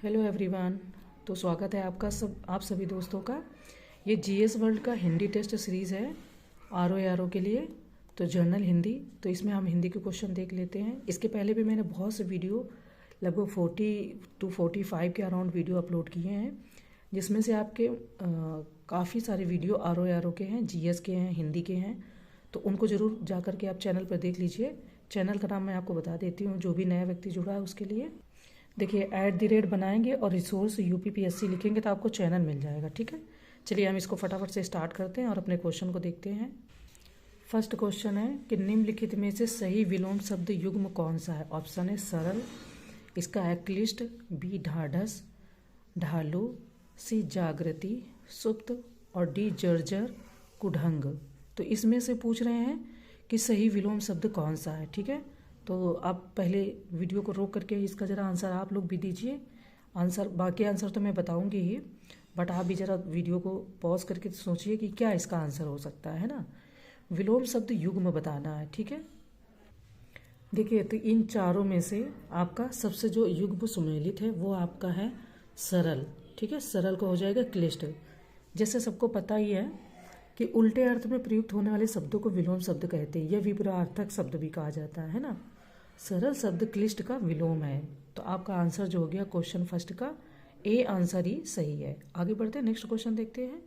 Hello everyone. तो स्वागत है आप सभी दोस्तों का। ये जीएस वर्ल्ड का हिंदी टेस्ट सीरीज़ है आर ओ के लिए, तो जर्नल हिंदी। तो इसमें हम हिंदी के क्वेश्चन देख लेते हैं। इसके पहले भी मैंने बहुत से वीडियो लगभग 40 to 45 के अराउंड वीडियो अपलोड किए हैं, जिसमें से आपके काफ़ी सारे वीडियो आर ओ के हैं, जीएस के हैं, हिंदी के हैं। तो उनको ज़रूर जा कर के आप चैनल पर देख लीजिए। चैनल का नाम मैं आपको बता देती हूँ, जो भी नया व्यक्ति जुड़ा है उसके लिए। देखिए, @ बनाएंगे और रिसोर्स UPPSC लिखेंगे तो आपको चैनल मिल जाएगा। ठीक है, चलिए हम इसको फटाफट से स्टार्ट करते हैं और अपने क्वेश्चन को देखते हैं। फर्स्ट क्वेश्चन है कि निम्नलिखित में से सही विलोम शब्द युग्म कौन सा है। ऑप्शन है सरल, इसका है क्लिष्ट, बी ढाढ़स ढालू, सी जागृति सुप्त और डी जर्जर कुढ़ंग। तो इसमें से पूछ रहे हैं कि सही विलोम शब्द कौन सा है। ठीक है, तो आप पहले वीडियो को रोक करके इसका ज़रा आंसर आप लोग भी दीजिए। बाकी आंसर तो मैं बताऊंगी ही, बट आप भी ज़रा वीडियो को पॉज करके सोचिए कि क्या इसका आंसर हो सकता है ना। विलोम शब्द युग्म बताना है। ठीक है, देखिए, तो इन चारों में से आपका सबसे जो युग्म सुमेलित है वो आपका है सरल। ठीक है, सरल का हो जाएगा क्लिष्ट। जैसे सबको पता ही है कि उल्टे अर्थ में प्रयुक्त होने वाले शब्दों को विलोम शब्द कहते हैं, या विपरीतार्थक शब्द भी कहा जाता है ना। सरल शब्द क्लिष्ट का विलोम है। तो आपका आंसर जो हो गया क्वेश्चन फर्स्ट का ए आंसर ही सही है। आगे बढ़ते हैं, नेक्स्ट क्वेश्चन देखते हैं।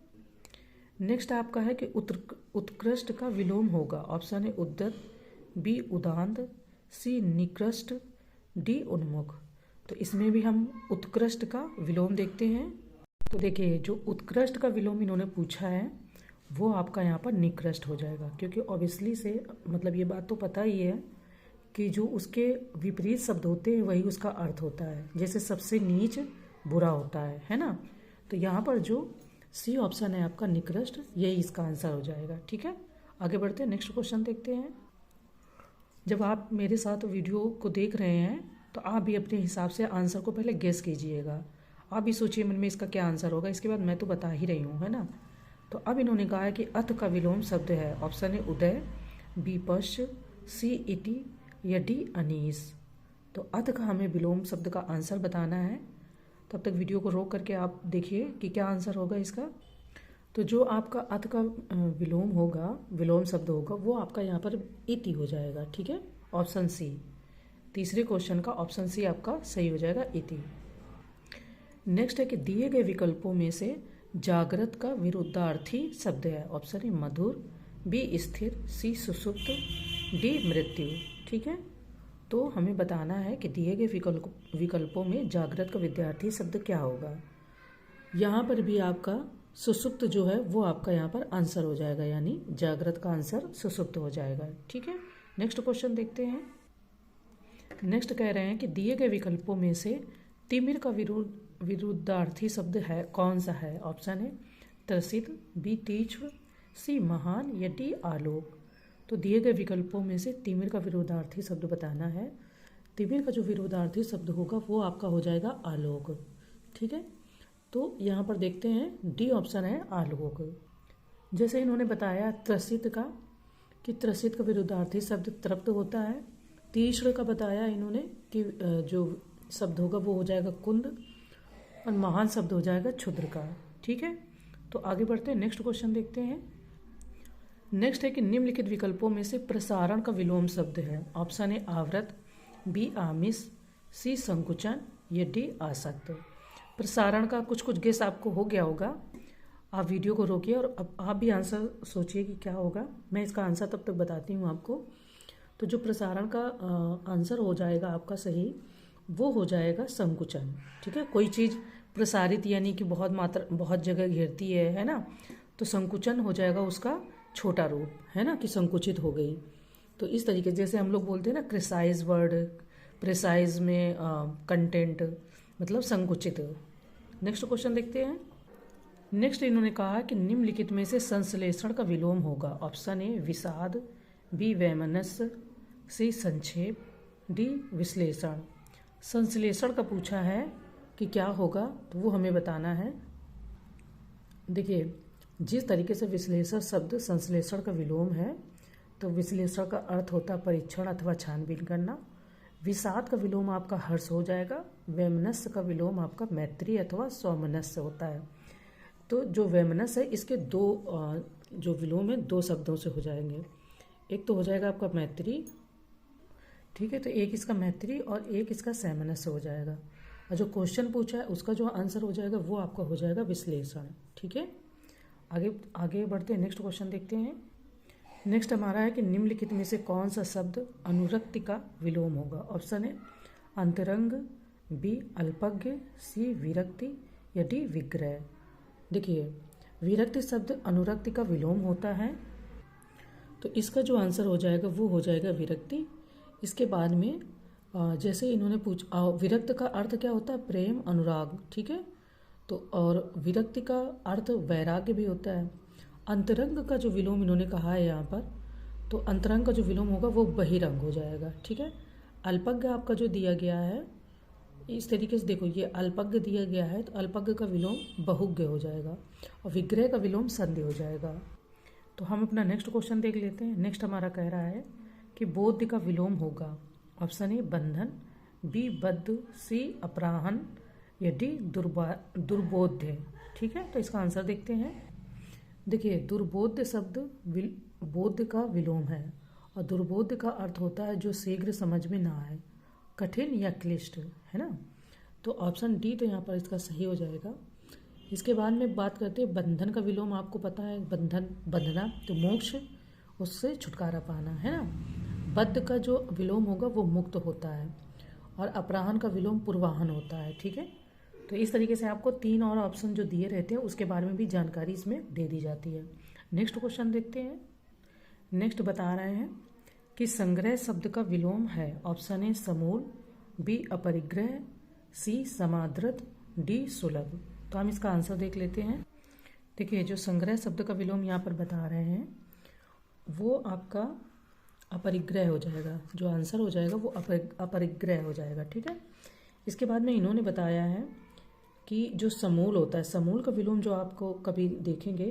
नेक्स्ट आपका है कि उत्कृष्ट का विलोम होगा। ऑप्शन है उद्दत, बी उदांत, सी निकृष्ट, डी उन्मुख। तो इसमें भी हम उत्कृष्ट का विलोम देखते हैं। तो देखिए, जो उत्कृष्ट का विलोम इन्होंने पूछा है वो आपका यहाँ पर निकृष्ट हो जाएगा, क्योंकि ऑब्वियसली से मतलब ये बात तो पता ही है कि जो उसके विपरीत शब्द होते हैं वही उसका अर्थ होता है। जैसे सबसे नीच बुरा होता है ना। तो यहाँ पर जो सी ऑप्शन है आपका निकृष्ट, यही इसका आंसर हो जाएगा। ठीक है, आगे बढ़ते हैं, नेक्स्ट क्वेश्चन देखते हैं। जब आप मेरे साथ वीडियो को देख रहे हैं तो आप भी अपने हिसाब से आंसर को पहले गेस कीजिएगा। आप भी सोचिए मन में इसका क्या आंसर होगा, इसके बाद मैं तो बता ही रही हूँ, है ना। तो अब इन्होंने कहा है कि अथ का विलोम शब्द है। ऑप्शन है उदय, बी पश्च, सी इति या डी अनीस। तो अथ का हमें विलोम शब्द का आंसर बताना है। तब तक वीडियो को रोक करके आप देखिए कि क्या आंसर होगा इसका। तो जो आपका अथ का विलोम होगा, विलोम शब्द होगा, वो आपका यहाँ पर इति हो जाएगा। ठीक है, ऑप्शन सी। तीसरे क्वेश्चन का ऑप्शन सी आपका सही हो जाएगा, इति। नेक्स्ट है कि दिए गए विकल्पों में से जागृत का विरुद्धार्थी शब्द है। ऑप्शन है मधुर, बी स्थिर, सी सुसुप्त, डी मृत्यु। ठीक है, तो हमें बताना है कि दिए गए विकल्पों में जागृत का विद्यार्थी शब्द क्या होगा। यहाँ पर भी आपका सुसुप्त जो है वो आपका यहाँ पर आंसर हो जाएगा, यानी जागृत का आंसर सुसुप्त हो जाएगा। ठीक है, नेक्स्ट क्वेश्चन देखते हैं। नेक्स्ट कह रहे हैं कि दिए गए विकल्पों में से तिमिर का विरुद्धार्थी शब्द है कौन सा है। ऑप्शन है त्रसित, बी तीक्ष्ण, सी महान या डी आलोक। तो दिए गए विकल्पों में से तिमिर का विरोधार्थी शब्द बताना है। तिमिर का जो विरोधार्थी शब्द होगा वो आपका हो जाएगा आलोक। ठीक है, तो यहाँ पर देखते हैं डी ऑप्शन है आलोक। जैसे इन्होंने बताया त्रसित का, कि त्रसित का विरोधार्थी शब्द तृप्त होता है। तीक्ष्ण का बताया इन्होंने कि जो शब्द होगा वो हो जाएगा कुंद, और महान शब्द हो जाएगा क्षुद्र का। ठीक है, तो आगे बढ़ते हैं, नेक्स्ट क्वेश्चन देखते हैं। नेक्स्ट है कि निम्नलिखित विकल्पों में से प्रसारण का विलोम शब्द है। ऑप्शन है आवृत, बी आमिष, सी संकुचन या डी आसक्त। प्रसारण का कुछ कुछ गेस आपको हो गया होगा। आप वीडियो को रोकिए और अब आप भी आंसर सोचिए कि क्या होगा। मैं इसका आंसर तब तक बताती हूँ आपको। तो जो प्रसारण का आंसर हो जाएगा आपका सही, वो हो जाएगा संकुचन। ठीक है, कोई चीज़ प्रसारित यानी कि बहुत जगह घेरती है ना। तो संकुचन हो जाएगा उसका छोटा रूप, है ना, कि संकुचित हो गई। तो इस तरीके जैसे हम लोग बोलते हैं ना क्रिसाइज वर्ड, प्रिसाइज में कंटेंट मतलब संकुचित। नेक्स्ट क्वेश्चन देखते हैं। नेक्स्ट इन्होंने कहा कि निम्नलिखित में से संश्लेषण का विलोम होगा। ऑप्शन ए विषाद, बी वैमनस्य, सी संक्षेप, डी विश्लेषण। संश्लेषण का पूछा है कि क्या होगा, तो वो हमें बताना है। देखिए, जिस तरीके से विश्लेषण शब्द संश्लेषण का विलोम है, तो विश्लेषण का अर्थ होता है परीक्षण अथवा छानबीन करना। विषाद का विलोम आपका हर्ष हो जाएगा। वैमनस्य का विलोम आपका मैत्री अथवा सौमनस्य होता है। तो जो वैमनस्य है इसके दो जो विलोम है दो शब्दों से हो जाएंगे। एक तो हो जाएगा आपका मैत्री, ठीक है, तो एक इसका मैत्री और एक इसका सैमनस्य हो जाएगा। और जो क्वेश्चन पूछा है उसका जो आंसर हो जाएगा वो आपका हो जाएगा विश्लेषण। ठीक है, आगे आगे बढ़ते हैं, नेक्स्ट क्वेश्चन देखते हैं। नेक्स्ट हमारा है कि निम्नलिखित में से कौन सा शब्द अनुरक्ति का विलोम होगा। ऑप्शन है अंतरंग, बी अल्पज्ञ, सी विरक्ति या डी विग्रह। देखिए विरक्ति शब्द अनुरक्ति का विलोम होता है, तो इसका जो आंसर हो जाएगा वो हो जाएगा विरक्ति। इसके बाद में जैसे इन्होंने पूछा विरक्त का अर्थ क्या होता है, प्रेम अनुराग, ठीक है, तो और विरक्ति का अर्थ वैराग्य भी होता है। अंतरंग का जो विलोम इन्होंने कहा है यहाँ पर, तो अंतरंग का जो विलोम होगा वो बहिरंग हो जाएगा। ठीक है, अल्पज्ञ आपका जो दिया गया है इस तरीके से, देखो ये अल्पज्ञ दिया गया है तो अल्पज्ञ का विलोम बहुज्ञ हो जाएगा और विग्रह का विलोम संधि हो जाएगा। तो हम अपना नेक्स्ट क्वेश्चन देख लेते हैं। नेक्स्ट हमारा कह रहा है कि बोध का विलोम होगा। ऑप्शन ए बंधन, बी बद्ध, सी अपराहन या डी दुर्बोध्य। ठीक है, तो इसका आंसर देखते हैं। देखिए दुर्बोध्य शब्द बोध का विलोम है और दुर्बोध्य का अर्थ होता है जो शीघ्र समझ में ना आए, कठिन या क्लिष्ट, है ना। तो ऑप्शन डी तो यहाँ पर इसका सही हो जाएगा। इसके बाद में बात करते हैं बंधन का विलोम। आपको पता है बंधन, बंधना तो मोक्ष, उससे छुटकारा पाना, है ना। बद्ध का जो विलोम होगा वो मुक्त होता है और अपराहन का विलोम पूर्वाहन होता है। ठीक है, तो इस तरीके से आपको तीन और ऑप्शन जो दिए रहते हैं उसके बारे में भी जानकारी इसमें दे दी जाती है। नेक्स्ट क्वेश्चन देखते हैं। नेक्स्ट बता रहे हैं कि संग्रह शब्द का विलोम है। ऑप्शन ए समूल, बी अपरिग्रह, सी समादृत, डी सुलभ। तो हम इसका आंसर देख लेते हैं। देखिए जो संग्रह शब्द का विलोम यहाँ पर बता रहे हैं वो आपका अपरिग्रह हो जाएगा। जो आंसर हो जाएगा वो अपरिग्रह हो जाएगा। ठीक है, इसके बाद में इन्होंने बताया है कि जो समूल होता है, समूल का विलोम जो आपको कभी देखेंगे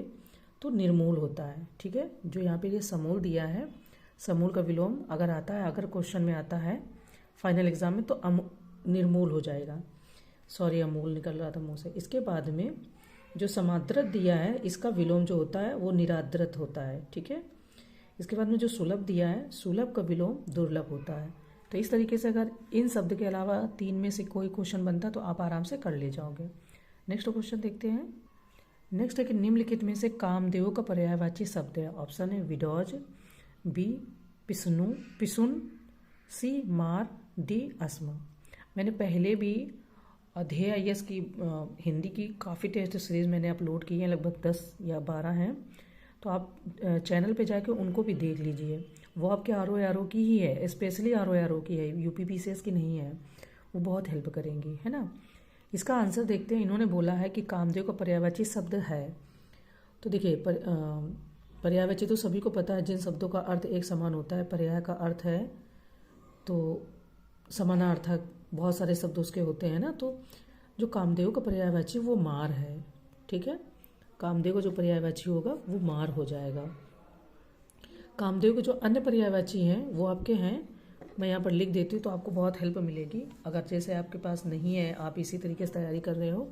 तो निर्मूल होता है। ठीक है, जो यहाँ पे ये समूल दिया है, समूल का विलोम अगर आता है, अगर क्वेश्चन में आता है फाइनल एग्जाम में, तो निर्मूल हो जाएगा। सॉरी, अमूल निकल रहा था मुंह से। इसके बाद में जो समाद्रत दिया है इसका विलोम जो होता है वो निराद्रत होता है। ठीक है, इसके बाद में जो सुलभ दिया है, सुलभ का विलोम दुर्लभ होता है। तो इस तरीके से अगर इन शब्द के अलावा तीन में से कोई क्वेश्चन बनता तो आप आराम से कर ले जाओगे। नेक्स्ट क्वेश्चन देखते हैं। नेक्स्ट है कि निम्नलिखित में से कामदेव का पर्यायवाची शब्द है। ऑप्शन है विडोज, बी पिसुन, सी मार, डी अस्म। मैंने पहले भी अध्यय IAS की हिंदी की काफ़ी टेस्ट सीरीज़ मैंने अपलोड की है, लगभग 10 या 12 हैं, तो आप चैनल पे जाके उनको भी देख लीजिए। वो आपके RO की ही है, स्पेशली RO की है, UPPCS की नहीं है। वो बहुत हेल्प करेंगी, है ना। इसका आंसर देखते हैं। इन्होंने बोला है कि कामदेव का पर्यायवाची शब्द है। तो देखिए पर्यायवाची तो सभी को पता है, जिन शब्दों का अर्थ एक समान होता है। पर्याय का अर्थ है तो समानार्थक, बहुत सारे शब्द उसके होते हैं ना। तो जो कामदेव का पर्यायवाची वो मार है। ठीक है, कामदेव का जो पर्यायवाची होगा वो मार हो जाएगा। कामदेव के जो अन्य पर्यायवाची हैं वो आपके हैं, मैं यहाँ पर लिख देती हूँ तो आपको बहुत हेल्प मिलेगी। अगर जैसे आपके पास नहीं है, आप इसी तरीके से तैयारी कर रहे हो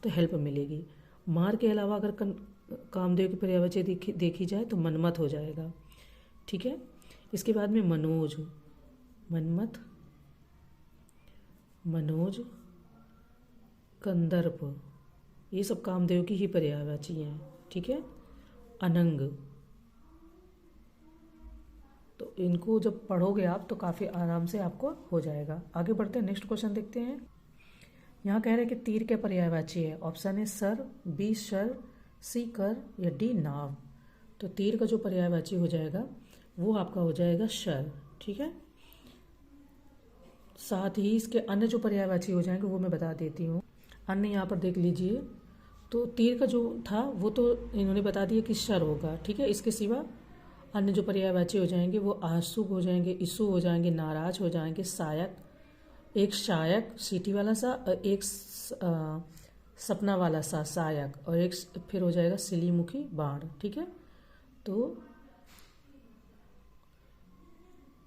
तो हेल्प मिलेगी। मार के अलावा अगर कामदेव की पर्यायवाची देखी जाए तो मनमत हो जाएगा। ठीक है, इसके बाद में मनोज, मनमत, मनोज, कंदर्प, ये सब कामदेव की ही पर्यायवाची हैं। ठीक है, अनंग, तो इनको जब पढ़ोगे आप तो काफ़ी आराम से आपको हो जाएगा। आगे बढ़ते हैं, नेक्स्ट क्वेश्चन देखते हैं। यहाँ कह रहे हैं कि तीर के पर्यायवाची है। ऑप्शन है सर, बी शर, सी कर या डी नाव। तो तीर का जो पर्यायवाची हो जाएगा वो आपका हो जाएगा शर। ठीक है, साथ ही इसके अन्य जो पर्यायवाची हो जाएंगे वो मैं बता देती हूँ। अन्य यहाँ पर देख लीजिए, तो तीर का जो था वो तो इन्होंने बता दिया कि शर होगा। ठीक है, इसके सिवा अन्य जो पर्यायवाची हो जाएंगे वो आशुभ हो जाएंगे, इशु हो जाएंगे, नाराज हो जाएंगे, सायक, एक शायक सीटी वाला सा, एक सपना वाला सा सायक, और एक फिर हो जाएगा सिलीमुखी बाण। ठीक है, तो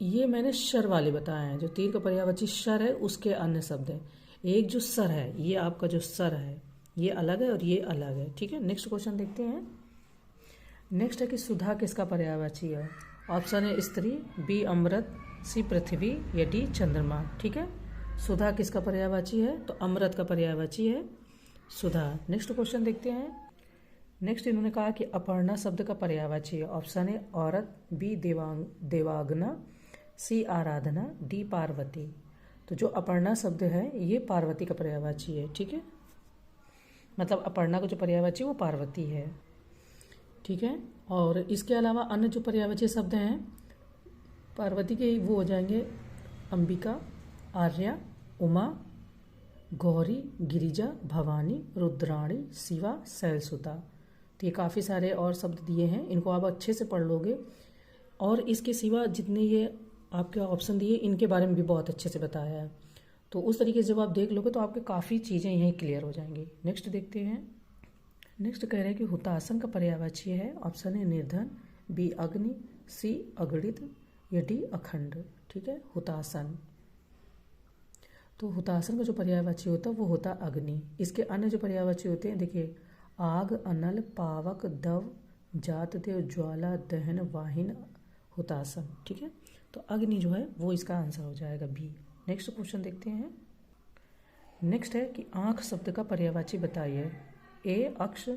ये मैंने शर वाले बताए हैं, जो तीर का पर्यायवाची शर है उसके अन्य शब्द हैं। एक जो सर है, ये आपका जो सर है ये अलग है और ये अलग है, ठीक है। नेक्स्ट क्वेश्चन देखते हैं। नेक्स्ट है कि सुधा किसका पर्यायवाची है। ऑप्शन है स्त्री, बी अमृत, सी पृथ्वी या डी चंद्रमा, ठीक है। सुधा किसका पर्यायवाची है, तो अमृत का पर्यायवाची है सुधा। नेक्स्ट क्वेश्चन देखते हैं। नेक्स्ट इन्होंने कहा कि अपर्णा शब्द का पर्यायवाची है। ऑप्शन है औरत, बी देवांगना, सी आराधना, डी पार्वती। तो जो अपर्णा शब्द है ये पार्वती का पर्यायवाची है, ठीक है। मतलब अपर्णा का जो पर्यायवाची है वो पार्वती है, ठीक है। और इसके अलावा अन्य जो पर्यायवाची शब्द हैं पार्वती के, वो हो जाएंगे अंबिका, आर्या, उमा, गौरी, गिरिजा, भवानी, रुद्राणी, शिवा, शैलसुता। तो ये काफ़ी सारे और शब्द दिए हैं, इनको आप अच्छे से पढ़ लोगे। और इसके सिवा जितने ये आपके ऑप्शन दिए इनके बारे में भी बहुत अच्छे से बताया है। तो उस तरीके से जब आप देख लोगे तो आपके काफ़ी चीज़ें यहीं क्लियर हो जाएंगी। नेक्स्ट देखते हैं। नेक्स्ट कह रहे हैं कि हुतासन का पर्यायवाची है। ऑप्शन है निर्धन, बी अग्नि, सी अगणित या डी अखंड, ठीक है। हुतासन, तो हुतासन का जो पर्यायवाची होता है वो होता अग्नि। इसके अन्य जो पर्यायवाची होते हैं देखिए, आग, अनल, पावक, दव, जात देव, ज्वाला, दहन, वाहिन, हुतासन, ठीक है। तो अग्नि जो है वो इसका आंसर हो जाएगा बी। नेक्स्ट क्वेश्चन देखते हैं। नेक्स्ट है कि आंख शब्द का पर्यायवाची बताइए। ए अक्ष,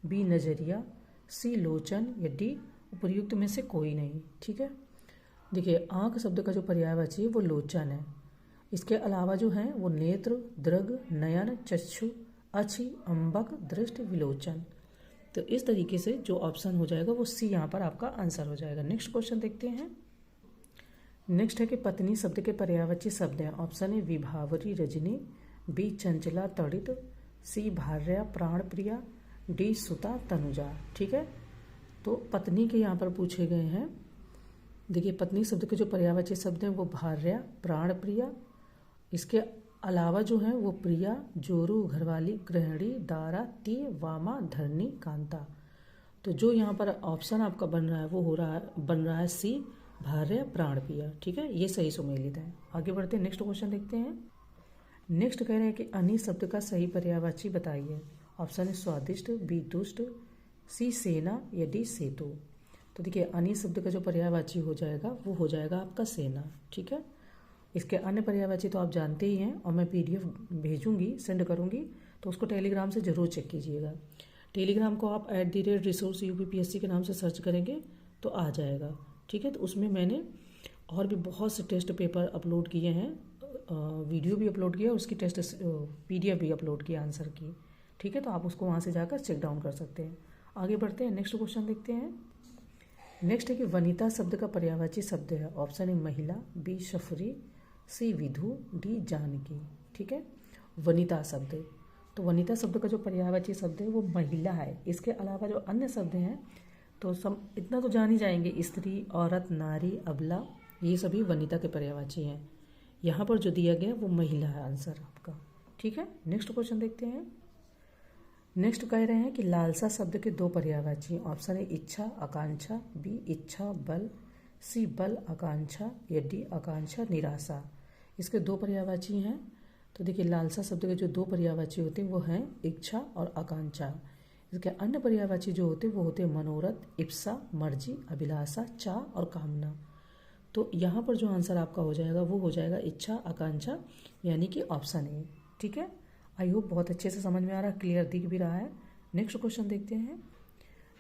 बी नजरिया, सी लोचन या डी उपर्युक्त में से कोई नहीं, ठीक है। देखिए आंख शब्द का जो पर्यायवाची है वो लोचन है। इसके अलावा जो है वो नेत्र, दृग, नयन, चक्षु, अच्छी, अंबक, दृष्टि, विलोचन। तो इस तरीके से जो ऑप्शन हो जाएगा वो सी यहाँ पर आपका आंसर हो जाएगा। नेक्स्ट क्वेश्चन देखते हैं। नेक्स्ट है कि पत्नी शब्द के पर्यायवाची शब्द हैं। ऑप्शन है विभावरी, रजनी, बी चंचला, तड़ित, सी भार्या, प्राण प्रिया, डी सुता, तनुजा, ठीक है। तो पत्नी के यहाँ पर पूछे गए हैं। देखिए पत्नी शब्द के जो पर्यायवाची शब्द हैं वो भार्या, प्राण प्रिया, इसके अलावा जो है वो प्रिया, जोरू, घरवाली, गृहिणी, दारा, ती, वामा, धरनी, कांता। तो जो यहाँ पर ऑप्शन आपका बन रहा है वो बन रहा है सी भार्य, प्राण प्रिया, ठीक है। ये सही सुमेलित है। आगे बढ़ते हैं, नेक्स्ट क्वेश्चन देखते हैं। नेक्स्ट कह रहे हैं कि अनि शब्द का सही पर्यायवाची बताइए। ऑप्शन है स्वादिष्ट, बी दुष्ट, सी सेना या डी सेतु। तो देखिए अनि शब्द का जो पर्यायवाची हो जाएगा वो हो जाएगा आपका सेना, ठीक है। इसके अन्य पर्यायवाची तो आप जानते ही हैं और मैं PDF भेजूंगी, सेंड करूंगी, तो उसको टेलीग्राम से ज़रूर चेक कीजिएगा। टेलीग्राम को आप @resource UPPSC के नाम से सर्च करेंगे तो आ जाएगा, ठीक है। तो उसमें मैंने और भी बहुत से टेस्ट पेपर अपलोड किए हैं, वीडियो भी अपलोड किया, उसकी टेस्ट PDF भी अपलोड किया आंसर की, ठीक है। तो आप उसको वहाँ से जाकर चेक डाउन कर सकते हैं। आगे बढ़ते हैं, नेक्स्ट क्वेश्चन देखते हैं। नेक्स्ट है कि वनिता शब्द का पर्यायवाची शब्द है। ऑप्शन है महिला, बी शफरी, सी विधु, डी जानकी, ठीक है। वनिता शब्द, तो वनिता शब्द का जो पर्यायवाची शब्द है वो महिला है। इसके अलावा जो अन्य शब्द हैं तो इतना तो जान ही जाएंगे, स्त्री, औरत, नारी, अबला, ये सभी वनिता के पर्यायवाची हैं। यहाँ पर जो दिया गया वो महिला है आंसर आपका, ठीक है। नेक्स्ट क्वेश्चन देखते हैं। नेक्स्ट कह रहे हैं कि लालसा शब्द के दो पर्यायवाची। ऑप्शन है इच्छा, आकांक्षा, बी इच्छा, बल, सी बल, आकांक्षा या डी आकांक्षा, निराशा। इसके दो पर्यायवाची हैं। तो देखिए लालसा शब्द के जो दो पर्यायवाची होते हैं वो हैं इच्छा और आकांक्षा। इसके अन्य पर्यायवाची जो होते हैं वो होते हैं मनोरथ, इप्सा, मर्जी, अभिलाषा, चाह और कामना। तो यहाँ पर जो आंसर आपका हो जाएगा वो हो जाएगा इच्छा, आकांक्षा, यानी कि ऑप्शन ए, ठीक है। आई होप बहुत अच्छे से समझ में आ रहा है, क्लियर दिख भी रहा है। नेक्स्ट क्वेश्चन देखते हैं।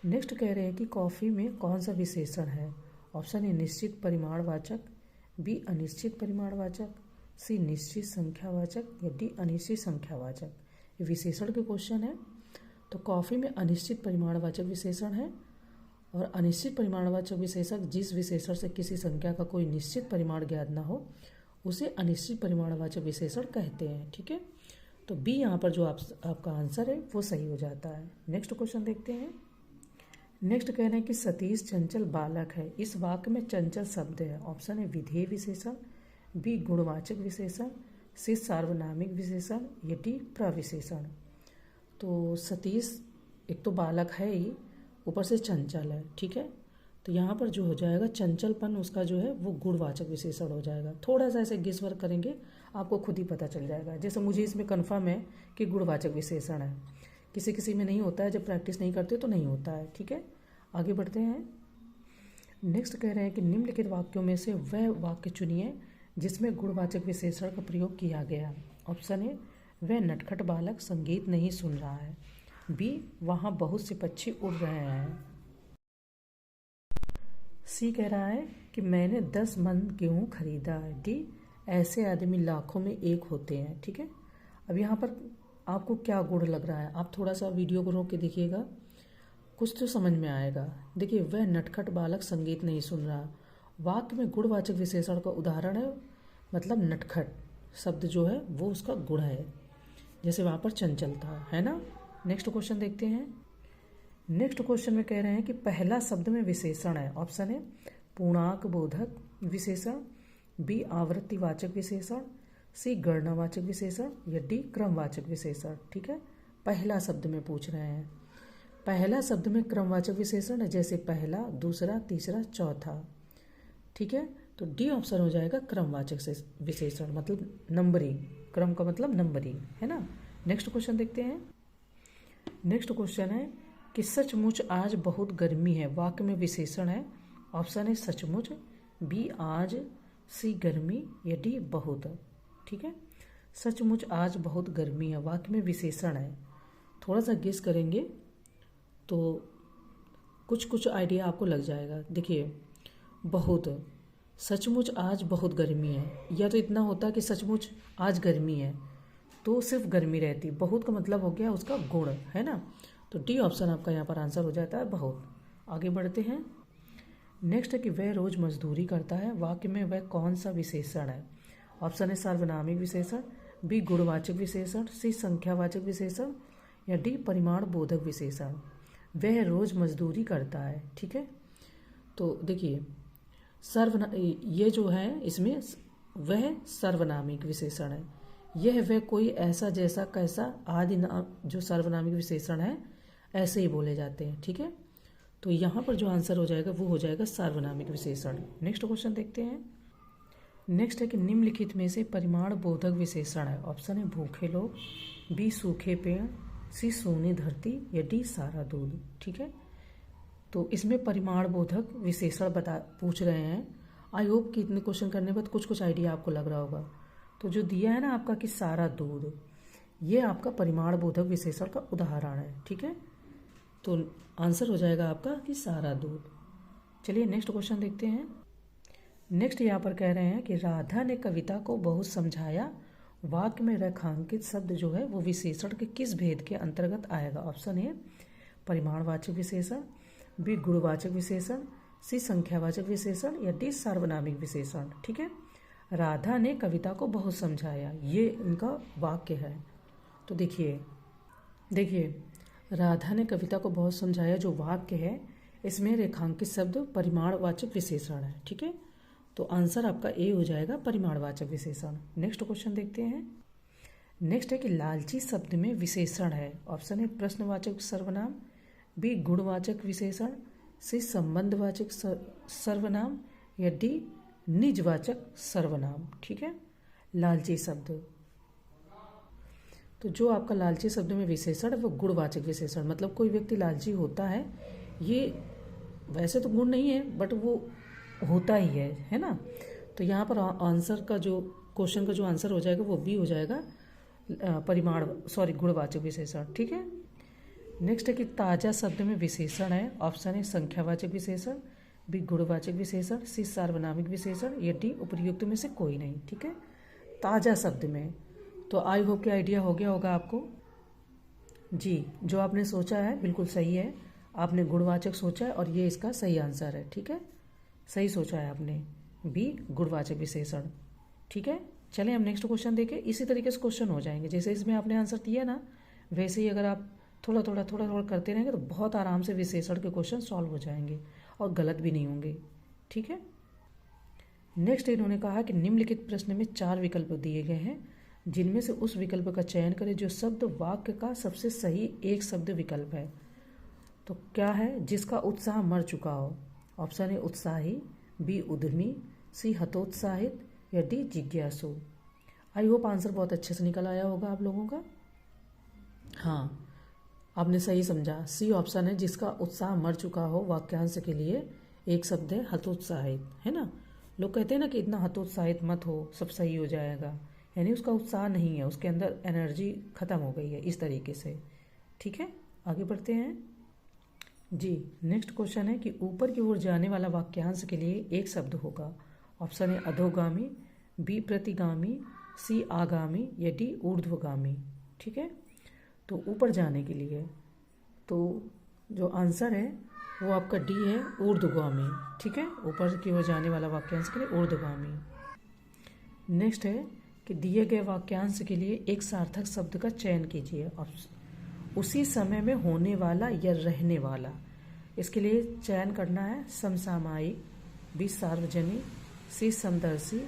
नेक्स्ट कह रहे हैं कि कॉफ़ी में कौन सा विशेषण है। ऑप्शन ए निश्चित परिमाणवाचक, बी अनिश्चित परिमाणवाचक, सी निश्चित संख्यावाचक या डी अनिश्चित संख्यावाचक। ये विशेषण के क्वेश्चन है। तो कॉफ़ी में अनिश्चित परिमाणवाचक विशेषण है और अनिश्चित परिमाणवाचक विशेषक जिस विशेषण से किसी संख्या का कोई निश्चित परिमाण ज्ञात ना हो उसे अनिश्चित परिमाणवाचक विशेषण कहते हैं, ठीक है। तो बी यहाँ पर जो आपका आंसर है वो सही हो जाता है। नेक्स्ट क्वेश्चन देखते हैं। नेक्स्ट कह रहे हैं कि सतीश चंचल बालक है। इस वाक्य में चंचल शब्द है। ऑप्शन है विधेय विशेषण, बी गुणवाचक विशेषण, सी सार्वनामिक विशेषण या डी प्रविशेषण। तो सतीश एक तो बालक है ही, ऊपर से चंचल है, ठीक है। तो यहाँ पर जो हो जाएगा चंचलपन, उसका जो है वो गुणवाचक विशेषण हो जाएगा। थोड़ा सा ऐसे गेस वर्क करेंगे, आपको खुद ही पता चल जाएगा। जैसे मुझे इसमें कन्फर्म है कि गुणवाचक विशेषण है, किसी किसी में नहीं होता है, जब प्रैक्टिस नहीं करते तो नहीं होता है। ठीक है, आगे बढ़ते हैं। नेक्स्ट कह रहे हैं कि निम्नलिखित वाक्यों में से वह वाक्य चुनिए जिसमें गुणवाचक विशेषण का प्रयोग किया गया। ऑप्शन ए, वह नटखट बालक संगीत नहीं सुन रहा है। बी, वहाँ बहुत से पक्षी उड़ रहे हैं। सी कह रहा है कि मैंने 10 मन गेहूँ खरीदा है। डी, ऐसे आदमी लाखों में एक होते हैं। ठीक है, अब यहाँ पर आपको क्या गुण लग रहा है, आप थोड़ा सा वीडियो को रोक के देखिएगा, कुछ तो समझ में आएगा। देखिए, वह नटखट बालक संगीत नहीं सुन रहा, वाक्य में गुणवाचक विशेषण का उदाहरण है, मतलब नटखट शब्द जो है वो उसका गुण है, जैसे वहाँ पर चंचलता है ना। नेक्स्ट क्वेश्चन देखते हैं। नेक्स्ट क्वेश्चन में कह रहे हैं कि पहला शब्द में विशेषण है। ऑप्शन है पूर्णांक बोधक विशेषण, बी आवृत्तिवाचक विशेषण, सी गणनावाचक विशेषण, या डी क्रमवाचक विशेषण। ठीक है, पहला शब्द में पूछ रहे हैं। पहला शब्द में क्रमवाचक विशेषण है, जैसे पहला, दूसरा, तीसरा, चौथा। ठीक है, तो डी ऑप्शन हो जाएगा क्रमवाचक विशेषण, मतलब नंबरिंग, क्रम का मतलब नंबरिंग है ना। नेक्स्ट क्वेश्चन देखते हैं। नेक्स्ट क्वेश्चन है कि सचमुच आज बहुत गर्मी है, वाक्य में विशेषण है। ऑप्शन है सचमुच, बी आज, सी गर्मी, या डी बहुत। ठीक है, सचमुच आज बहुत गर्मी है, वाक्य में विशेषण है। थोड़ा सा गेस करेंगे तो कुछ कुछ आइडिया आपको लग जाएगा। देखिए, बहुत, सचमुच आज बहुत गर्मी है, या तो इतना होता कि सचमुच आज गर्मी है तो सिर्फ गर्मी रहती, बहुत का मतलब हो गया उसका गुण है ना। तो डी ऑप्शन आपका यहाँ पर आंसर हो जाता है बहुत। आगे बढ़ते हैं। नेक्स्ट है कि वह रोज मजदूरी करता है, वाक्य में वह कौन सा विशेषण है। ऑप्शन है सार्वनामिक विशेषण, बी गुणवाचक विशेषण, सी संख्यावाचक विशेषण, या डी परिमाण बोधक विशेषण। वह रोज मजदूरी करता है। ठीक है, तो देखिए ये जो है इसमें वह सर्वनामिक विशेषण है। यह वह कोई ऐसा जैसा कैसा आदि नाम जो सर्वनामिक विशेषण है ऐसे ही बोले जाते हैं। ठीक है, तो यहाँ पर जो आंसर हो जाएगा वो हो जाएगा सार्वनामिक विशेषण। नेक्स्ट क्वेश्चन देखते हैं। नेक्स्ट है कि निम्नलिखित में से परिमाण बोधक विशेषण है। ऑप्शन है भूखे लोग, बी सूखे पेड़, सी सोनी धरती, या डी सारा दूध। ठीक है, तो इसमें परिमाण बोधक विशेषण पूछ रहे हैं। आई होप कि इतने क्वेश्चन करने के बाद कुछ कुछ आइडिया आपको लग रहा होगा। तो जो दिया है ना आपका कि सारा दूध, ये आपका परिमाण बोधक विशेषण का उदाहरण है। ठीक है, तो आंसर हो जाएगा आपका कि सारा दूध। चलिए नेक्स्ट क्वेश्चन देखते हैं। नेक्स्ट यहाँ पर कह रहे हैं कि राधा ने कविता को बहुत समझाया, वाक्य में रेखांकित शब्द जो है वो विशेषण के किस भेद के अंतर्गत आएगा। ऑप्शन ए परिमाणवाचक विशेषण, बी गुणवाचक विशेषण, सी संख्यावाचक विशेषण, या डी सार्वनामिक विशेषण। ठीक है, राधा ने कविता को बहुत समझाया, ये इनका वाक्य है। तो देखिए राधा ने कविता को बहुत समझाया जो वाक्य है, इसमें रेखांकित शब्द परिमाणवाचक विशेषण है। ठीक है, तो आंसर आपका ए हो जाएगा परिमाणवाचक विशेषण। नेक्स्ट क्वेश्चन देखते हैं। नेक्स्ट है कि लालची शब्द में विशेषण है। ऑप्शन है प्रश्नवाचक सर्वनाम, बी गुणवाचक विशेषण, सी संबंधवाचक सर्वनाम, या डी निजवाचक सर्वनाम। ठीक है, लालची शब्द, तो जो आपका लालची शब्द में विशेषण है वो गुणवाचक विशेषण, मतलब कोई व्यक्ति लालची होता है, ये वैसे तो गुण नहीं है बट वो होता ही है ना। तो यहाँ पर आंसर का जो क्वेश्चन का जो आंसर हो जाएगा वो बी हो जाएगा गुणवाचक विशेषण। ठीक है, नेक्स्ट है कि ताजा शब्द में विशेषण है। ऑप्शन है संख्यावाचक विशेषण, बी गुणवाचक विशेषण, सी सार्वनामिक विशेषण, या डी उपर्युक्त में से कोई नहीं। ठीक है, ताजा शब्द में, तो आई होप कि आइडिया हो गया होगा आपको। जी, जो आपने सोचा है बिल्कुल सही है, आपने गुणवाचक सोचा है और ये इसका सही आंसर है। ठीक है, सही सोचा है आपने, बी गुणवाचक विशेषण। ठीक है, चलें हम नेक्स्ट क्वेश्चन देखें। इसी तरीके से क्वेश्चन हो जाएंगे, जैसे इसमें आपने आंसर दिया ना वैसे ही अगर आप थोड़ा थोड़ा करते रहेंगे तो बहुत आराम से विशेषण के क्वेश्चन सॉल्व हो जाएंगे और गलत भी नहीं होंगे। ठीक है, नेक्स्ट इन्होंने कहा कि निम्नलिखित प्रश्न में 4 विकल्प दिए गए हैं, जिनमें से उस विकल्प का चयन करें जो शब्द वाक्य का सबसे सही एक शब्द विकल्प है। तो क्या है, जिसका उत्साह मर चुका हो। ऑप्शन ए उत्साही, बी उद्यमी, सी हतोत्साहित या डी जिज्ञासु। आई होप आंसर बहुत अच्छे से निकल आया होगा आप लोगों का। हाँ, आपने सही समझा, सी ऑप्शन है, जिसका उत्साह मर चुका हो। वाक्यांश के लिए एक शब्द है हतोत्साहित, है ना। लोग कहते हैं ना कि इतना हतोत्साहित मत हो, सब सही हो जाएगा, यानी उसका उत्साह नहीं है, उसके अंदर एनर्जी खत्म हो गई है, इस तरीके से। ठीक है, आगे बढ़ते हैं जी। नेक्स्ट क्वेश्चन है कि ऊपर की ओर जाने वाला वाक्यांश के लिए एक शब्द होगा। ऑप्शन है अधोगामी, बी प्रतिगामी, सी आगामी या डी ऊर्ध्वगामी। ठीक है, तो ऊपर जाने के लिए तो जो आंसर है वो आपका डी है, ऊर्ध्वगामी। ठीक है, ऊपर की ओर जाने वाला वाक्यांश के लिए ऊर्ध्वगामी। नेक्स्ट है कि दिए गए वाक्यांश के लिए एक सार्थक शब्द का चयन कीजिए। उसी समय में होने वाला या रहने वाला, इसके लिए चयन करना है समसामयिक, बी सार्वजनिक, सी समदर्शी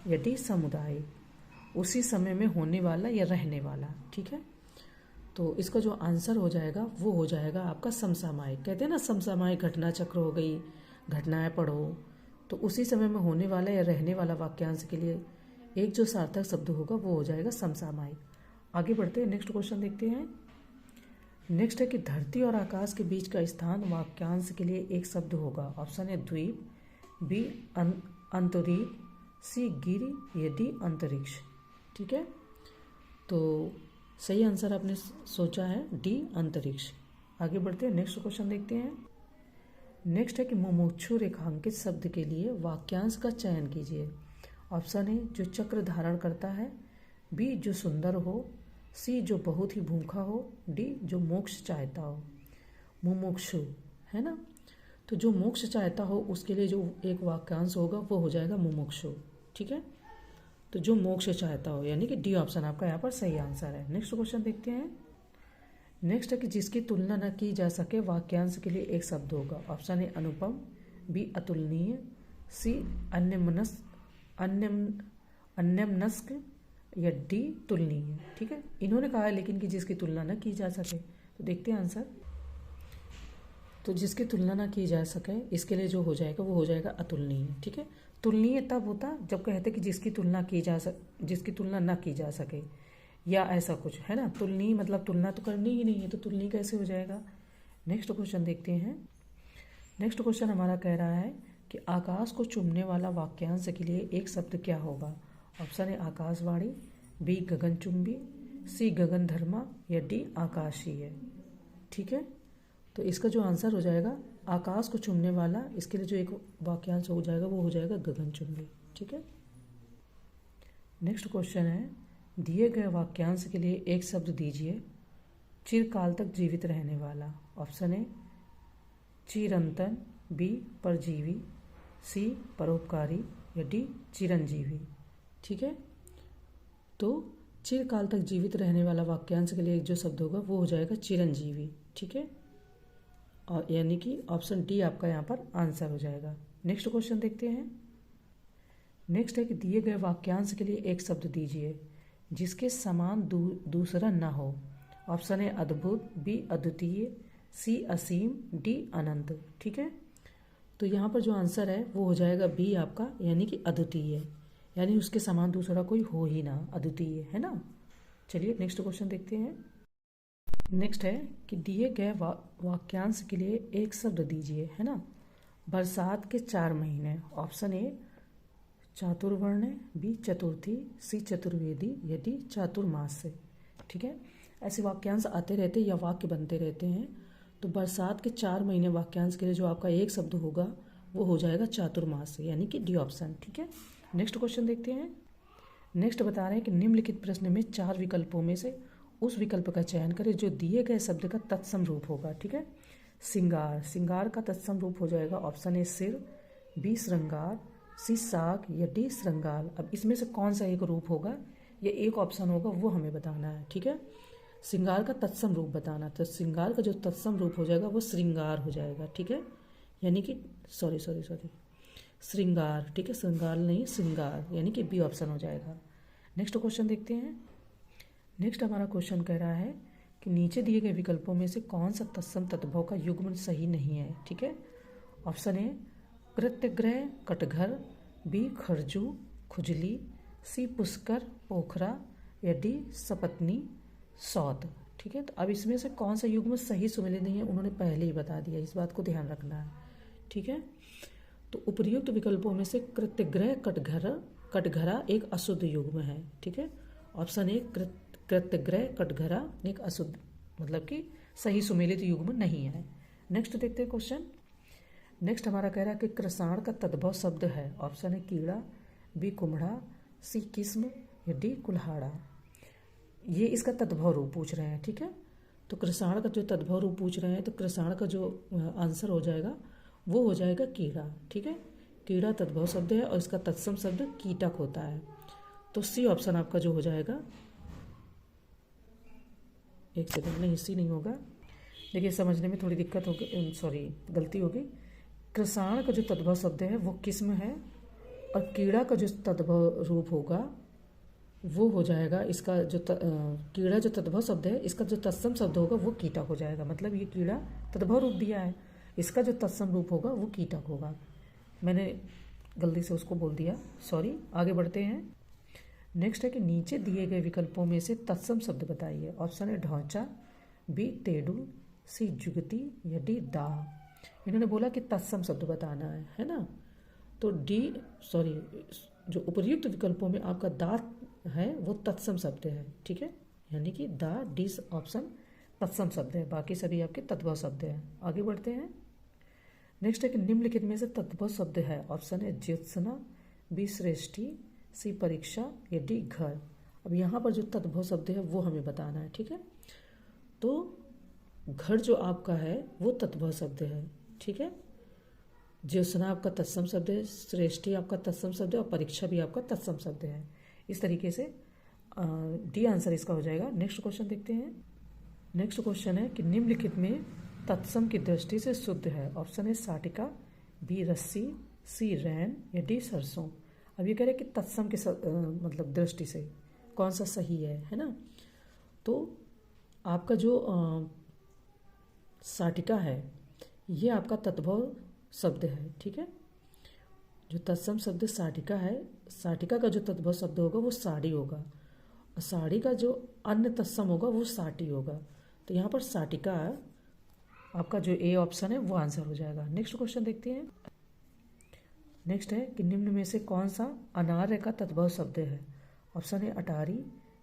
या डी सामुदायिक। उसी समय में होने वाला या रहने वाला। ठीक है, तो इसका जो आंसर हो जाएगा वो हो जाएगा आपका समसामयिक। कहते हैं ना समसामयिक घटना चक्र हो गई, घटनाएं पढ़ो, तो उसी समय में होने वाला या रहने वाला वाक्यांश के लिए एक जो सार्थक शब्द होगा वो हो जाएगा समसामयिक। आगे बढ़ते हैं, नेक्स्ट क्वेश्चन देखते हैं। नेक्स्ट है कि धरती और आकाश के बीच का स्थान वाक्यांश के लिए एक शब्द होगा। ऑप्शन है द्वीप, बी अंतरिक्ष, सी गिरि या डी अंतरिक्ष। ठीक है, तो सही आंसर आपने सोचा है डी अंतरिक्ष। आगे बढ़ते हैं, नेक्स्ट क्वेश्चन देखते हैं। नेक्स्ट है कि मुमुक्षु रेखांकित शब्द के लिए वाक्यांश का चयन कीजिए। ऑप्शन है जो चक्र धारण करता है, बी जो सुंदर हो, सी जो बहुत ही भूखा हो, डी जो मोक्ष चाहता हो। मुमुक्षु है ना, तो जो मोक्ष चाहता हो उसके लिए जो एक वाक्यांश होगा वो हो जाएगा मुमुक्षु। ठीक है, तो जो मोक्ष चाहता हो, यानी कि डी ऑप्शन आपका यहाँ पर सही आंसर है। नेक्स्ट क्वेश्चन देखते हैं। नेक्स्ट है कि जिसकी तुलना न की जा सके वाक्यांश के लिए एक शब्द होगा। ऑप्शन है अनुपम, बी अतुलनीय, सी अन्यमनस्क या डी तुलनीय। ठीक है, इन्होंने कहा है लेकिन कि जिसकी तुलना न की जा सके, तो देखते हैं आंसर। तो जिसकी तुलना न की जा सके, इसके लिए जो हो जाएगा वो हो जाएगा अतुलनीय। ठीक है, तुलनीय तब होता जब कहते कि जिसकी तुलना न की जा सके या ऐसा कुछ, है ना। तुलनीय मतलब तुलना तो करनी ही नहीं है, तो तुलनीय कैसे हो जाएगा। नेक्स्ट क्वेश्चन देखते हैं। नेक्स्ट क्वेश्चन हमारा कह रहा है कि आकाश को चूमने वाला वाक्यांश के लिए एक शब्द क्या होगा। ऑप्शन है आकाशवाणी, बी गगनचुंबी, सी गगनधर्मा या डी आकाशीय। ठीक है, तो इसका जो आंसर हो जाएगा आकाश को चूमने वाला, इसके लिए जो एक वाक्यांश हो जाएगा वो हो जाएगा गगनचुंबी। ठीक है, नेक्स्ट क्वेश्चन है दिए गए वाक्यांश के लिए एक शब्द दीजिए चिरकाल तक जीवित रहने वाला। ऑप्शन है चिरंतन, बी परजीवी, सी परोपकारी या डी चिरंजीवी। ठीक है, तो चिरकाल तक जीवित रहने वाला वाक्यांश के लिए एक जो शब्द होगा वो हो जाएगा चिरंजीवी। ठीक है, और यानी कि ऑप्शन डी आपका यहाँ पर आंसर हो जाएगा। नेक्स्ट क्वेश्चन देखते हैं। नेक्स्ट है कि दिए गए वाक्यांश के लिए एक शब्द दीजिए जिसके समान दूसरा न हो। ऑप्शन है अद्भुत, बी अद्वितीय, सी असीम, डी अनंत। ठीक है, तो यहाँ पर जो आंसर है वो हो जाएगा बी आपका, यानी कि अद्वितीय, यानी उसके समान दूसरा कोई हो ही ना, अद्वितीय, है ना। चलिए नेक्स्ट क्वेश्चन देखते हैं। नेक्स्ट है कि दिए गए वाक्यांश के लिए एक शब्द दीजिए, है ना। बरसात के 4 महीने। ऑप्शन ए चातुर्वर्ण, बी चतुर्थी, सी चतुर्वेदी या डी चातुर्मास से। ठीक है, ऐसे वाक्यांश आते रहते या वाक्य बनते रहते हैं। तो बरसात के 4 महीने वाक्यांश के लिए जो आपका एक शब्द होगा वो हो जाएगा चातुर्मास से, यानी कि डी ऑप्शन। ठीक है, नेक्स्ट क्वेश्चन देखते हैं। नेक्स्ट बता रहे हैं कि निम्नलिखित प्रश्न में 4 विकल्पों में से उस विकल्प का चयन करें जो दिए गए शब्द का तत्सम रूप होगा। ठीक है, सिंगार, सिंगार का तत्सम रूप हो जाएगा ऑप्शन ए सिर, बी श्रृंगार, सी साग या डी श्रृंगार। अब इसमें से कौन सा एक रूप होगा, ये एक ऑप्शन होगा वो हमें बताना है। ठीक है, सिंगार का तत्सम रूप बताना, तो सिंगार का जो तत्सम रूप हो जाएगा वो श्रृंगार हो जाएगा। ठीक है, यानी कि सॉरी श्रृंगार। ठीक है, श्रृंगार नहीं श्रृंगार, यानी कि बी ऑप्शन हो जाएगा। नेक्स्ट क्वेश्चन देखते हैं। नेक्स्ट हमारा क्वेश्चन कह रहा है कि नीचे दिए गए विकल्पों में से कौन सा तत्सम तद्भव का युग्म सही नहीं है। ठीक है, ऑप्शन ए कृत्यग्रह कटघर, बी खरजू खुजली, सी पुष्कर पोखरा, या डी सपत्नी सौत। ठीक है, तो अब इसमें से कौन सा युग्म सही सुमेलित नहीं है उन्होंने पहले ही बता दिया, इस बात को ध्यान रखना है। ठीक है, तो उपर्युक्त विकल्पों में से कृत्यग्रह कटघरा एक अशुद्ध युग्म है। ठीक है, ऑप्शन ए कृत्यग्रह कटघरा एक अशुद्ध मतलब कि सही सुमेलित युग्म नहीं है। नेक्स्ट देखते हैं क्वेश्चन। नेक्स्ट हमारा कह रहा है कि कृषाण का तद्भव शब्द है। ऑप्शन है कीड़ा, बी कुम्हड़ा, सी किस्म, या डी कुल्हाड़ा। ये इसका तद्भव रूप पूछ रहे हैं। ठीक है, तो कृषाण का जो तद्भव रूप पूछ रहे हैं तो कृषाण का जो आंसर हो जाएगा वो हो जाएगा कीड़ा। ठीक है, कीड़ा तद्भव शब्द है और इसका तत्सम शब्द कीटक होता है। तो सी ऑप्शन आपका जो हो जाएगा, एक सेकंड, नहीं सी नहीं होगा, देखिए समझने में थोड़ी दिक्कत होगी, सॉरी गलती होगी। कृषाण का जो तद्भव शब्द है वो किस्म है और कीड़ा का जो तद्भव रूप होगा वो हो जाएगा इसका जो कीड़ा जो तद्भव शब्द है इसका जो तत्सम शब्द होगा वो कीटक हो जाएगा। मतलब ये कीड़ा तद्भव रूप दिया है, इसका जो तत्सम रूप होगा वो कीटक होगा। मैंने गलती से उसको बोल दिया, सॉरी। आगे बढ़ते हैं। नेक्स्ट है कि नीचे दिए गए विकल्पों में से तत्सम शब्द बताइए। ऑप्शन है ढौंचा, बी तेडुल, सी जुगती, या डी दाह। इन्होंने बोला कि तत्सम शब्द बताना है ना, तो डी सॉरी जो उपर्युक्त विकल्पों में आपका दांत है वो तत्सम शब्द है। ठीक है, यानी कि दा डी ऑप्शन तत्सम शब्द है, बाकी सभी आपके तद्भव शब्द हैं। आगे बढ़ते हैं। नेक्स्ट है कि निम्नलिखित में से तद्भव शब्द है। ऑप्शन है ज्योत्सना, बी श्रेष्ठी, सी परीक्षा, या डी घर। अब यहाँ पर जो तद्भव शब्द है वो हमें बताना है। ठीक है, तो घर जो आपका है वो तद्भव शब्द है। ठीक है, ज्योत्सना आपका तत्सम शब्द है, श्रेष्ठी आपका तत्सम शब्द है और परीक्षा भी आपका तत्सम शब्द है। इस तरीके से डी आंसर इसका हो जाएगा। नेक्स्ट क्वेश्चन देखते हैं। नेक्स्ट क्वेश्चन है कि निम्नलिखित में तत्सम की दृष्टि से शुद्ध है। ऑप्शन है साटिका, बी रस्सी, सी रैन, या डी सरसों। अब ये कह रहे हैं कि तत्सम के मतलब दृष्टि से कौन सा सही है ना। तो आपका जो साटिका है ये आपका तद्भव शब्द है। ठीक है, जो तत्सम शब्द साटिका है, साटिका का जो तद्भव शब्द होगा वो साड़ी होगा और साड़ी का जो अन्य तत्सम होगा वो साटी होगा। तो यहाँ पर साटिका आपका जो ए ऑप्शन है वो आंसर हो जाएगा। नेक्स्ट क्वेश्चन देखते हैं। नेक्स्ट है कि निम्न में से कौन सा अनार्य का तद्भव शब्द है। ऑप्शन है अटारी,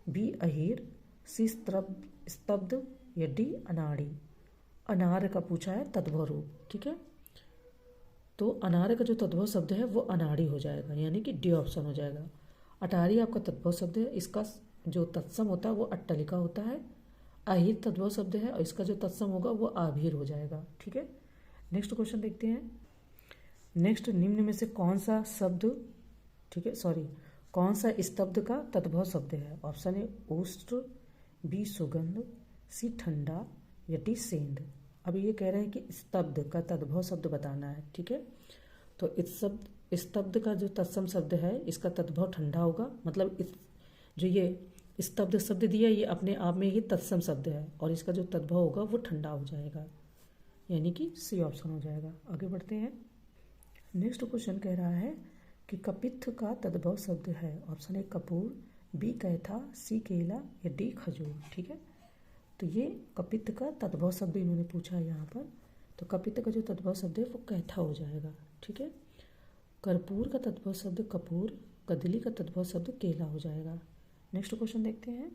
बी अहीर, सी स्तब्ध, या डी अनाड़ी। अनार्य का पूछा है तद्भव रूप। ठीक है, तो अनार्य का जो तद्भव शब्द है वो अनाड़ी हो जाएगा, यानी कि डी ऑप्शन हो जाएगा। अटारी आपका तद्भव शब्द है, इसका जो तत्सम होता है वो अट्टलिका होता है। अहीर तद्भव शब्द है और इसका जो तत्सम होगा वो आभीर हो जाएगा। ठीक है, नेक्स्ट क्वेश्चन देखते हैं। नेक्स्ट, निम्न में से कौन सा शब्द, ठीक है सॉरी, कौन सा स्तब्ध का तद्भव शब्द है। ऑप्शन है उष्ण, बी सुगंध, सी ठंडा, या डी सेंध। अब ये कह रहे हैं कि स्तब्ध का तद्भव शब्द बताना है। ठीक है, तो इस शब्द स्तब्ध का जो तत्सम शब्द है इसका तद्भव ठंडा होगा। मतलब जो ये स्तब्ध शब्द दिया ये अपने आप में ही तत्सम शब्द है और इसका जो तद्भव होगा वो ठंडा हो जाएगा, यानी कि सी ऑप्शन हो जाएगा। आगे बढ़ते हैं। नेक्स्ट क्वेश्चन कह रहा है कि कपित्थ का तद्भव शब्द है। ऑप्शन है कपूर, बी कैथा, सी केला, या डी खजूर। ठीक है, तो ये कपित्थ का तद्भव शब्द इन्होंने पूछा है यहाँ पर। तो कपित्थ का जो तद्भव शब्द है वो कैथा हो जाएगा। ठीक है, कर्पूर का तद्भव शब्द कपूर, कदली का तद्भव शब्द केला हो जाएगा। नेक्स्ट क्वेश्चन देखते हैं।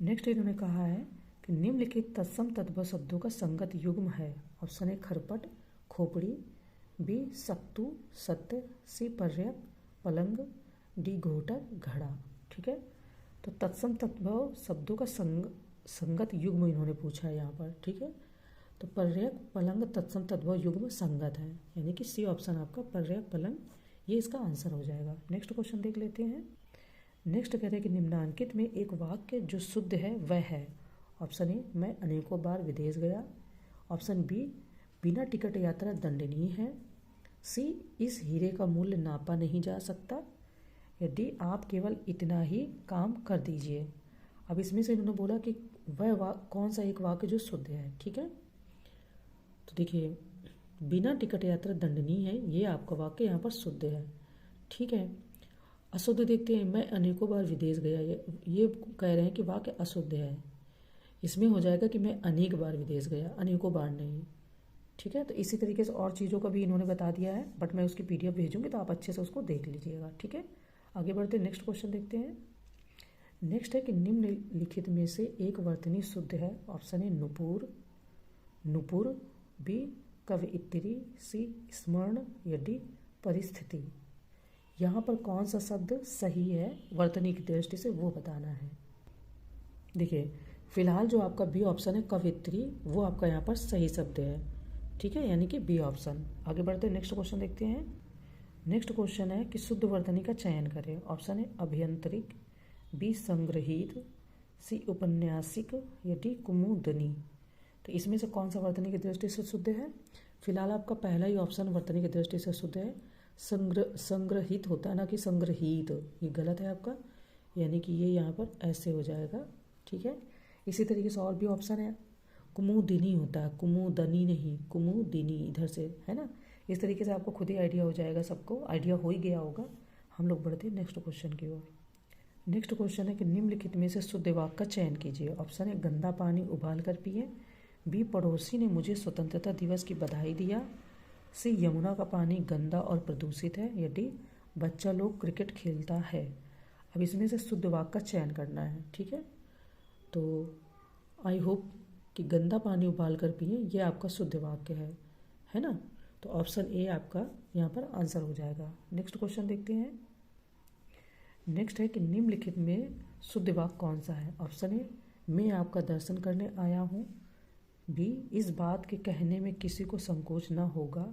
नेक्स्ट इन्होंने कहा है कि निम्नलिखित तत्सम तद्भव शब्दों का संगत युग्म है। ऑप्शन है खरपट, खोपड़ी, बी सक्तु, सत्य, सी पर्यक, पलंग, डी घोटक, घड़ा। ठीक है, तो तत्सम तद्भव शब्दों का संगत युग्म इन्होंने पूछा है यहाँ पर। ठीक है, तो पर्यक, पलंग, तत्सम तद्भव युग्म संगत है, यानी कि सी ऑप्शन आपका पर्यक, पलंग ये इसका आंसर हो जाएगा। नेक्स्ट क्वेश्चन देख लेते हैं। नेक्स्ट कह रहे हैं कि निम्नांकित में एक वाक्य जो शुद्ध है वह है। ऑप्शन ए मैं अनेकों बार विदेश गया, ऑप्शन बी बिना टिकट यात्रा दंडनीय है, सी इस हीरे का मूल्य नापा नहीं जा सकता, या डी आप केवल इतना ही काम कर दीजिए। अब इसमें से इन्होंने बोला कि वह कौन सा एक वाक्य जो शुद्ध है। ठीक है, तो देखिए बिना टिकट यात्रा दंडनीय है, ये आपका वाक्य यहाँ पर शुद्ध है। ठीक है। अशुद्ध देखते हैं, मैं अनेकों बार विदेश गया, ये कह रहे हैं कि वाक्य अशुद्ध है। इसमें हो जाएगा कि मैं अनेक बार विदेश गया, अनेकों बार नहीं। ठीक है। तो इसी तरीके से और चीज़ों का भी इन्होंने बता दिया है, बट मैं उसकी PDF भेजूंगी तो आप अच्छे से उसको देख लीजिएगा। ठीक है। आगे बढ़ते हैं, नेक्स्ट क्वेश्चन देखते हैं। नेक्स्ट है कि निम्नलिखित में से एक वर्तनी शुद्ध है। ऑप्शन ए नुपुर, नुपुर, बी कवयित्री, सी स्मरण, या डी परिस्थिति। यहाँ पर कौन सा शब्द सही है वर्तनी की दृष्टि से वो बताना है। देखिए फिलहाल जो आपका बी ऑप्शन है कवयित्री, वो आपका यहाँ पर सही शब्द है। ठीक है, यानी कि बी ऑप्शन। आगे बढ़ते हैं, नेक्स्ट क्वेश्चन देखते हैं। नेक्स्ट क्वेश्चन है कि शुद्ध वर्तनी का चयन करें। ऑप्शन है अभियंत्रिक, बी संग्रहित, सी औपन्यासिक, या डी कुमुदनी। तो इसमें से कौन सा वर्तनी की दृष्टि से शुद्ध है? फिलहाल आपका पहला ही ऑप्शन वर्तनी की दृष्टि से शुद्ध है। संग्रहित होता है ना कि संग्रहित, ये गलत है आपका, यानी कि ये यहाँ पर ऐसे हो जाएगा। ठीक है। इसी तरीके से और भी ऑप्शन है, कुमुदिनी होता है, कुमुदनी नहीं, कुमुदिनी इधर से है ना। इस तरीके से आपको खुद ही आइडिया हो जाएगा, सबको आइडिया हो ही गया होगा। हम लोग बढ़ते हैं नेक्स्ट क्वेश्चन की ओर। नेक्स्ट क्वेश्चन है कि निम्नलिखित में से शुद्ध वाक्य का चयन कीजिए। ऑप्शन है गंदा पानी उबाल कर पिए, बी पड़ोसी ने मुझे स्वतंत्रता दिवस की बधाई दिया, सी यमुना का पानी गंदा और प्रदूषित है, या डी बच्चा लोग क्रिकेट खेलता है। अब इसमें से शुद्ध वाक्य का चयन करना है। ठीक है। तो आई होप कि गंदा पानी उबाल कर पिए ये आपका शुद्ध वाक्य है ना। तो ऑप्शन ए आपका यहाँ पर आंसर हो जाएगा। नेक्स्ट क्वेश्चन देखते हैं। नेक्स्ट है कि निम्नलिखित में शुद्ध वाक्य कौन सा है। ऑप्शन ए मैं आपका दर्शन करने आया हूँ, बी इस बात के कहने में किसी को संकोच न होगा,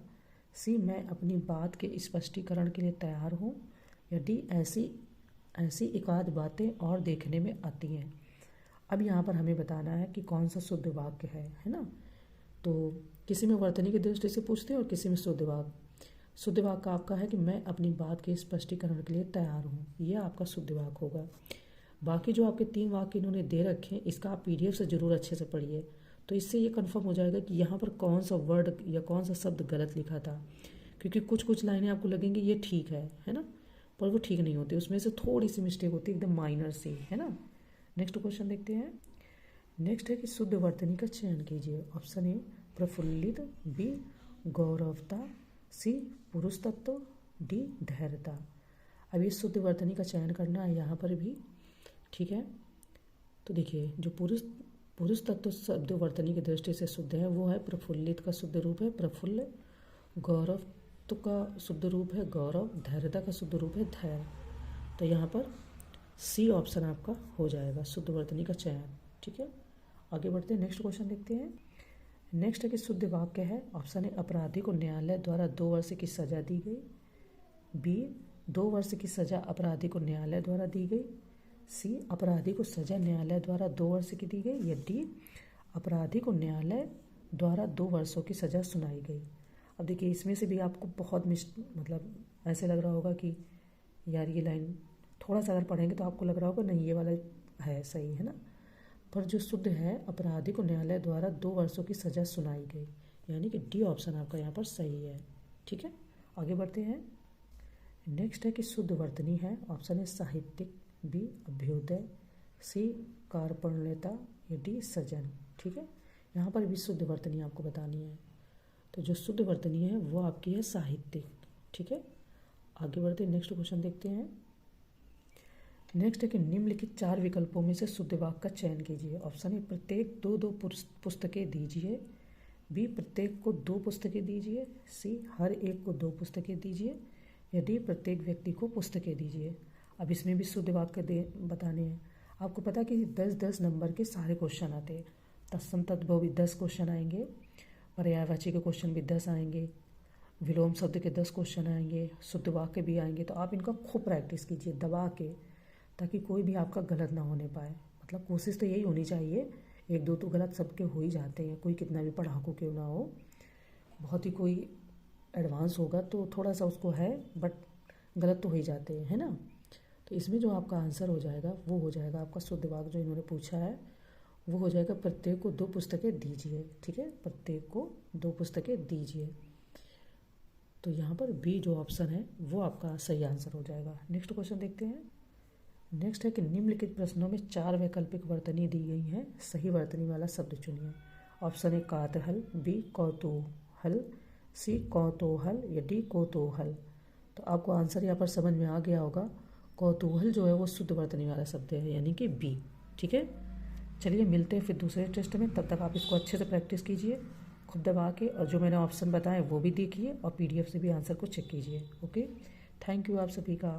सी मैं अपनी बात के स्पष्टीकरण के लिए तैयार हूँ, या डी ऐसी एकाध बातें और देखने में आती हैं। अब यहाँ पर हमें बताना है कि कौन सा शुद्ध वाक्य है ना। तो किसी में वर्तनी की दृष्टि से पूछते हैं और किसी में शुद्ध वाक्य। शुद्ध वाक्य आपका है कि मैं अपनी बात के स्पष्टीकरण के लिए तैयार हूँ, यह आपका शुद्ध वाक्य होगा। बाकी जो आपके 3 वाक्य इन्होंने दे रखे हैं, इसका आप PDF से ज़रूर अच्छे से पढ़िए, तो इससे ये कंफर्म हो जाएगा कि यहाँ पर कौन सा वर्ड या कौन सा शब्द गलत लिखा था। क्योंकि कुछ लाइनें आपको लगेंगी ये ठीक है ना, पर वो ठीक नहीं होती, उसमें से थोड़ी सी मिस्टेक होती है, एकदम माइनर सी, है ना। नेक्स्ट क्वेश्चन देखते हैं। नेक्स्ट है कि शुद्ध वर्तनी का चयन कीजिए। ऑप्शन ए प्रफुल्लित, बी गौरवता, सी पुरुष तत्व, डी धैर्यता। अब ये शुद्ध वर्तनी का चयन करना है यहाँ पर भी। ठीक है। तो देखिए जो पुरुष तत्व शब्द वर्तनी की दृष्टि से शुद्ध है वो है प्रफुल्लित का शुद्ध रूप है प्रफुल्ल, गौरव का शुद्ध रूप है गौरव, धैर्यता का शुद्ध रूप है धैर्य। तो यहाँ पर सी ऑप्शन आपका हो जाएगा शुद्ध वर्तनी का चयन। ठीक है। आगे बढ़ते हैं, नेक्स्ट क्वेश्चन देखते हैं। नेक्स्ट है कि शुद्ध वाक्य है। ऑप्शन ए अपराधी को न्यायालय द्वारा 2 वर्ष की सजा दी गई, बी 2 वर्ष की सजा अपराधी को न्यायालय द्वारा दी गई, सी अपराधी को सजा न्यायालय द्वारा 2 वर्ष की दी गई, या डी अपराधी को न्यायालय द्वारा 2 वर्षों की सजा सुनाई गई। अब देखिए इसमें से भी आपको बहुत मतलब ऐसे लग रहा होगा कि यार ये लाइन थोड़ा सा अगर पढ़ेंगे तो आपको लग रहा होगा नहीं ये वाला है सही, है ना। पर जो शुद्ध है अपराधी को न्यायालय द्वारा 2 वर्षों की सजा सुनाई गई, यानी कि डी ऑप्शन आपका यहाँ पर सही है। ठीक है। आगे बढ़ते हैं। नेक्स्ट है कि शुद्ध वर्तनी है। ऑप्शन है साहित्यिक, बी अभ्युदय, सी कार्पण्यता, या डी सजन। ठीक है। यहाँ पर भी शुद्ध वर्तनी आपको बतानी है। तो जो शुद्ध वर्तनी है वो आपकी है साहित्यिक। ठीक है। आगे बढ़ते हैं, नेक्स्ट क्वेश्चन देखते हैं। नेक्स्ट है कि निम्नलिखित 4 विकल्पों में से शुद्ध वाक्य का चयन कीजिए। ऑप्शन ए प्रत्येक 2 पुस्तकें दीजिए, बी प्रत्येक को 2 पुस्तकें दीजिए, सी हर एक को 2 पुस्तकें दीजिए, या डी प्रत्येक व्यक्ति को पुस्तकें दीजिए। अब इसमें भी शुद्ध वाक्य बताने हैं। आपको पता है कि 10-10 नंबर के सारे क्वेश्चन आते हैं। तत्सम तद्भव भी 10 क्वेश्चन आएंगे, पर्यायवाची के क्वेश्चन भी 10 आएंगे, विलोम शब्द के 10 क्वेश्चन आएंगे, शुद्ध वाक्य भी आएंगे। तो आप इनका खूब प्रैक्टिस कीजिए दबा के, ताकि कोई भी आपका गलत ना होने पाए। मतलब कोशिश तो यही होनी चाहिए, 1-2 तो गलत सबके हो ही जाते हैं, कोई कितना भी पढ़ाकू क्यों ना हो। बहुत ही कोई एडवांस होगा तो थोड़ा सा उसको है, बट गलत तो हो ही जाते हैं, है ना। तो इसमें जो आपका आंसर हो जाएगा वो हो जाएगा आपका शुद्ध वाक्य जो इन्होंने पूछा है वो हो जाएगा प्रत्येक को 2 पुस्तकें दीजिए। ठीक है। प्रत्येक को 2 पुस्तकें दीजिए। तो यहाँ पर बी जो ऑप्शन है वो आपका सही आंसर हो जाएगा। नेक्स्ट क्वेश्चन देखते हैं। नेक्स्ट है कि निम्नलिखित प्रश्नों में 4 वैकल्पिक वर्तनी दी गई हैं, सही वर्तनी वाला शब्द चुनिए। ऑप्शन ए कातहल, बी कौतूहल, सी कौतूहल या डी कौतूहल। तो आपको आंसर यहाँ पर समझ में आ गया होगा। कौतूहल जो है वो शुद्ध वर्तनी वाला शब्द है, यानी कि बी। ठीक है, चलिए मिलते हैं फिर दूसरे टेस्ट में। तब तक आप इसको अच्छे से प्रैक्टिस कीजिए खुद दबा के, और जो मैंने ऑप्शन बताए वो भी देखिए और PDF से भी आंसर को चेक कीजिए। ओके, थैंक यू आप सभी का।